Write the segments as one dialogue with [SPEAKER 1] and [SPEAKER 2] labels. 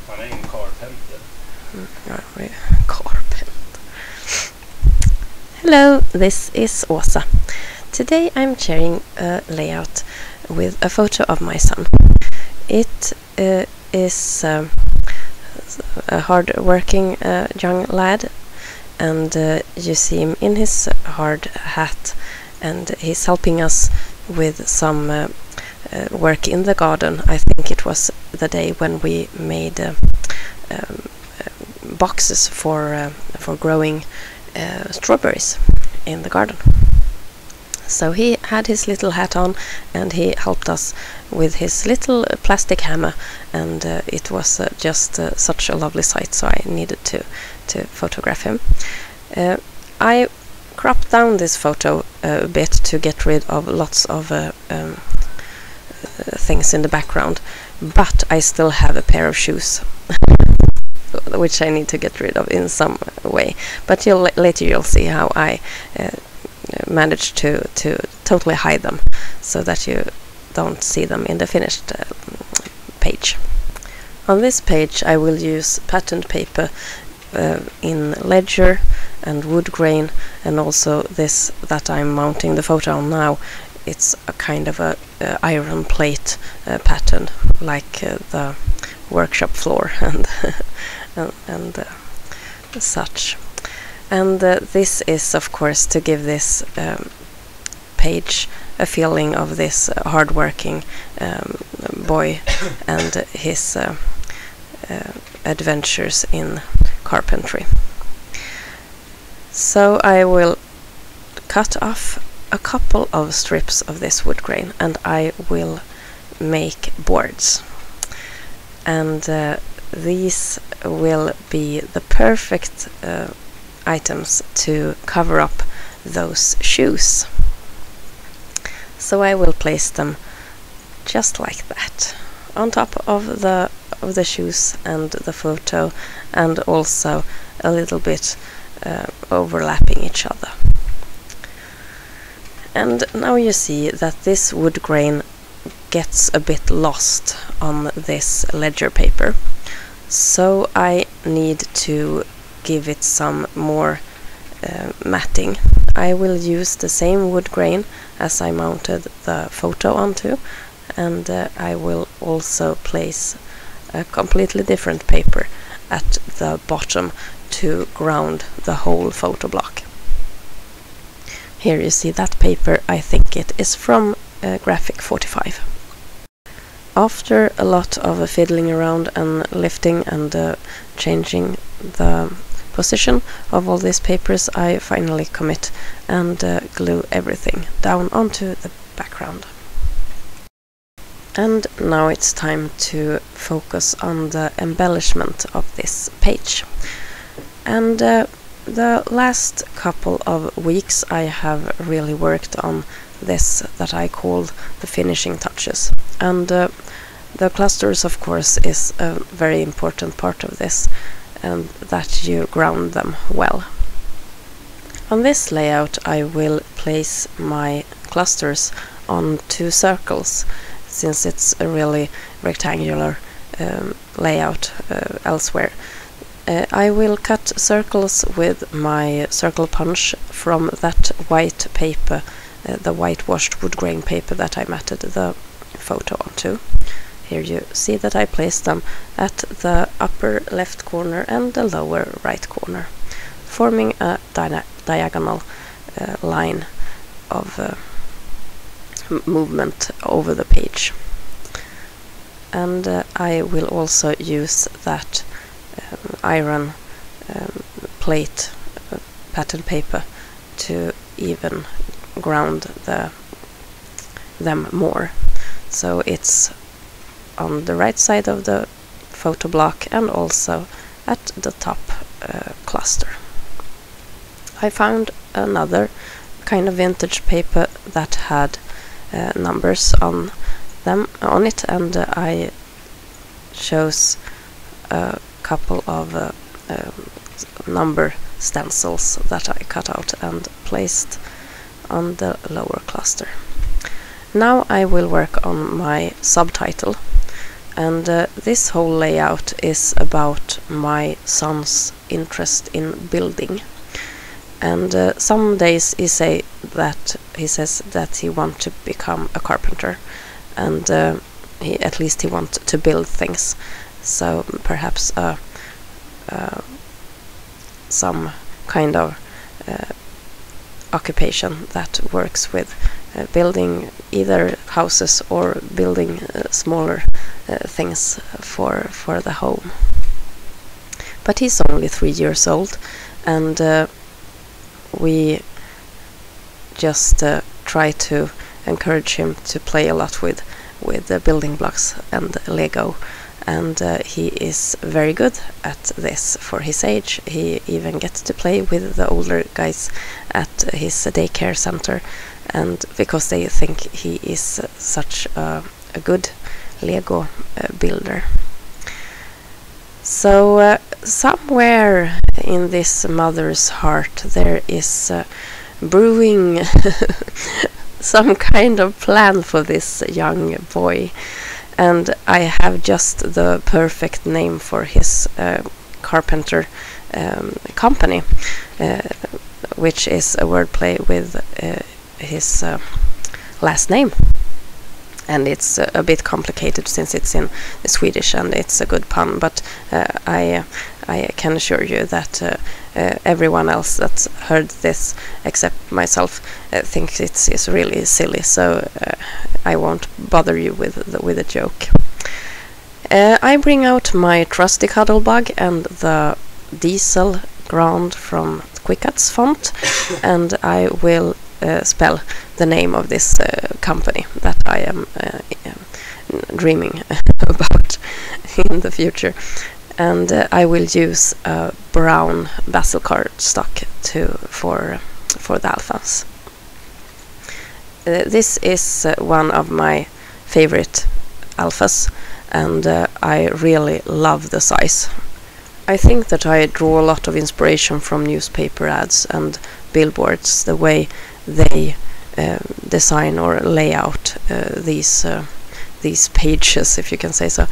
[SPEAKER 1] Han är en carpenter.
[SPEAKER 2] Carpenter. Hello, this is Åsa. Today I'm sharing a layout with a photo of my son. It is a hard-working young lad, and you see him in his hard hat, and he's helping us with some work in the garden. I think it was the day when we made boxes for growing strawberries in the garden. So he had his little hat on, and he helped us with his little plastic hammer, and it was just such a lovely sight, so I needed to photograph him. I cropped down this photo a bit to get rid of lots of things in the background, but I still have a pair of shoes which I need to get rid of in some way. But later you'll see how I managed to totally hide them, so that you don't see them in the finished page. On this page I will use patterned paper in ledger and wood grain, and also this that I'm mounting the photo on now. It's a kind of a iron plate pattern, like the workshop floor and such. And this is, of course, to give this page a feeling of this hard-working boy and his adventures in carpentry. So I will cut off a couple of strips of this wood grain, and I will make boards. And these will be the perfect items to cover up those shoes. So I will place them just like that on top of the shoes and the photo, and also a little bit overlapping each other. And now you see that this wood grain gets a bit lost on this ledger paper, so I need to give it some more matting. I will use the same wood grain as I mounted the photo onto, and I will also place a completely different paper at the bottom to ground the whole photo block. Here you see that paper. I think it is from Graphic 45. After a lot of fiddling around and lifting and changing the position of all these papers, I finally commit and glue everything down onto the background. And now it's time to focus on the embellishment of this page. And the last couple of weeks I have really worked on this that I called the finishing touches. And the clusters, of course, is a very important part of this, and that you ground them well. On this layout I will place my clusters on 2 circles, since it's a really rectangular layout elsewhere. I will cut circles with my circle punch from that white paper, the whitewashed wood grain paper that I matted the photo onto. Here you see that I placed them at the upper left corner and the lower right corner, forming a diagonal line of movement over the page. And I will also use that iron plate pattern paper to even ground them more. So it's on the right side of the photo block and also at the top cluster. I found another kind of vintage paper that had numbers on it, and I chose a couple of number stencils that I cut out and placed on the lower cluster. Now I will work on my subtitle. And this whole layout is about my son's interest in building. And some days he says that he wants to become a carpenter, and at least he wants to build things. So perhaps some kind of occupation that works with building either houses or building smaller things for the home. But he's only 3 years old, and we just try to encourage him to play a lot with the building blocks and Lego, and he is very good at this for his age. He even gets to play with the older guys at his daycare center, and because they think he is such a good Lego builder. So somewhere in this mother's heart there is brewing some kind of plan for this young boy, and I have just the perfect name for his carpenter company, which is a wordplay with his last name. And it's a bit complicated since it's in Swedish, and it's a good pun, but I can assure you that everyone else that's heard this except myself thinks it's really silly, so I won't bother you with a joke. I bring out my trusty cuddle bug and the diesel ground from QuickAds font, and I will spell the name of this company that I am dreaming about in the future, and I will use a brown basil cardstock for the alphas. This is one of my favorite alphas, and I really love the size. I think that I draw a lot of inspiration from newspaper ads and billboards, the way they design or lay out these pages, if you can say so,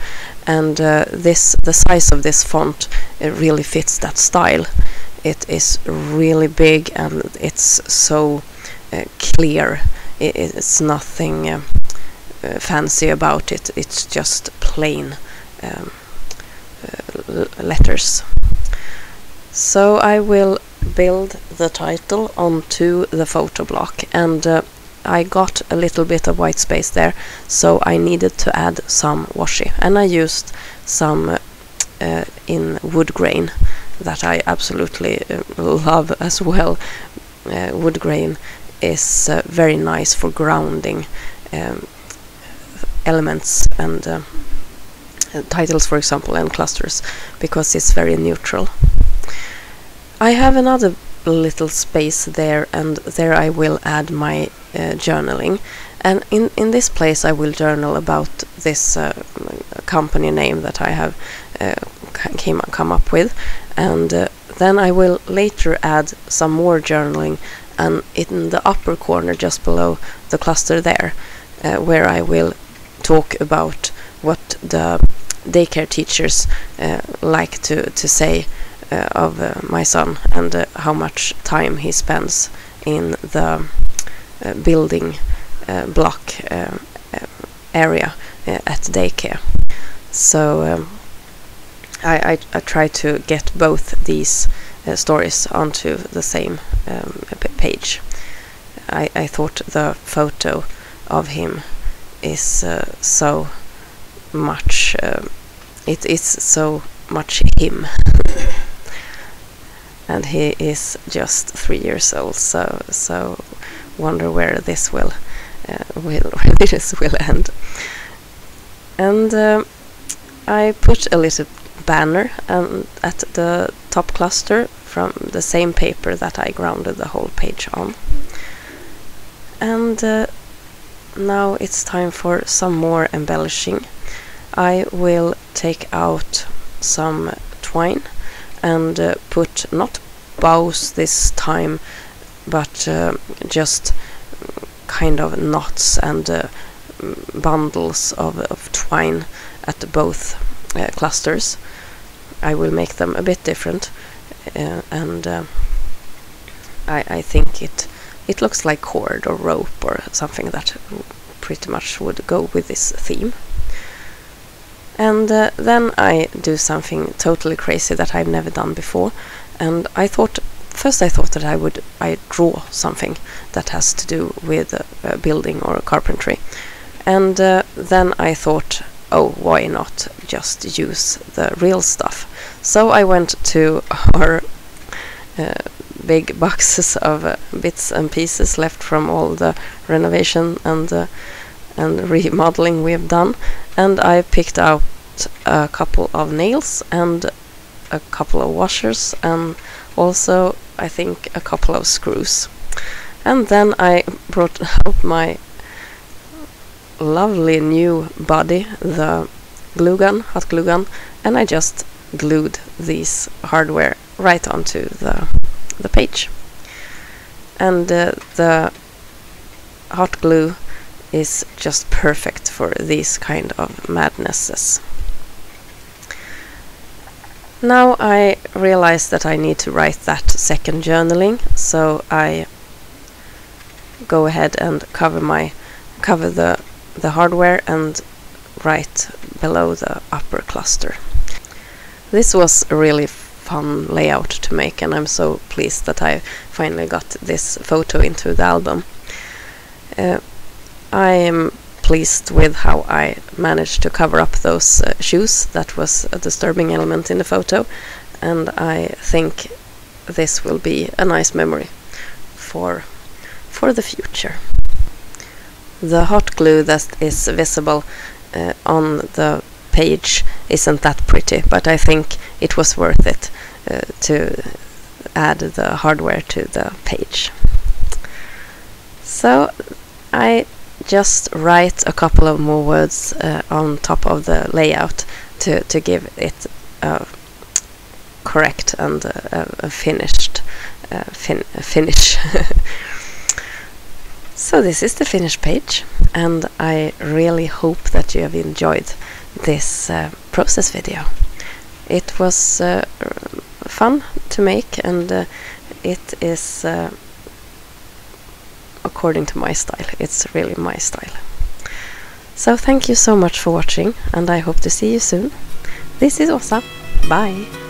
[SPEAKER 2] and the size of this font, it really fits that style. It is really big and it's so clear. It's nothing fancy about it. It's just plain letters. So I will build the title onto the photo block, and I got a little bit of white space there, so I needed to add some washi, and I used some in wood grain that I absolutely love as well. Wood grain is very nice for grounding elements and titles, for example, and clusters, because it's very neutral. I have another little space there, and there I will add my journaling, and in this place I will journal about this company name that I have come up with, and then I will later add some more journaling, and in the upper corner just below the cluster there, where I will talk about what the daycare teachers like to say of my son, and how much time he spends in the building block area at daycare. So I try to get both these stories onto the same page. I thought the photo of him is so much it is so much him. And he is just 3 years old, so wonder where this will end. And I put a little banner at the top cluster from the same paper that I grounded the whole page on. And now it's time for some more embellishing. I will take out some twine and put not bows this time, but just kind of knots and bundles of twine at both clusters. I will make them a bit different, and I think it looks like cord or rope or something that pretty much would go with this theme. And then I do something totally crazy that I've never done before, and first I thought that I draw something that has to do with building or carpentry, and then I thought, oh, why not just use the real stuff? So I went to our big boxes of bits and pieces left from all the renovation and remodeling we have done, and I picked out a couple of nails and a couple of washers, and also I think a couple of screws. And then I brought out my lovely new body, the glue gun, hot glue gun, and I just glued these hardware right onto the page. And the hot glue is just perfect for these kind of madnesses. Now I realize that I need to write that second journaling, so I go ahead and cover the hardware and write below the upper cluster. This was a really fun layout to make, and I'm so pleased that I finally got this photo into the album. I am pleased with how I managed to cover up those shoes. That was a disturbing element in the photo, and I think this will be a nice memory for the future. The hot glue that is visible on the page isn't that pretty, but I think it was worth it to add the hardware to the page. So I just write a couple of more words on top of the layout to give it a correct and a finished finish. So this is the finished page, and I really hope that you have enjoyed this process video. It was fun to make, and it is according to my style. It's really my style. So thank you so much for watching, and I hope to see you soon. This is Åsa. Bye!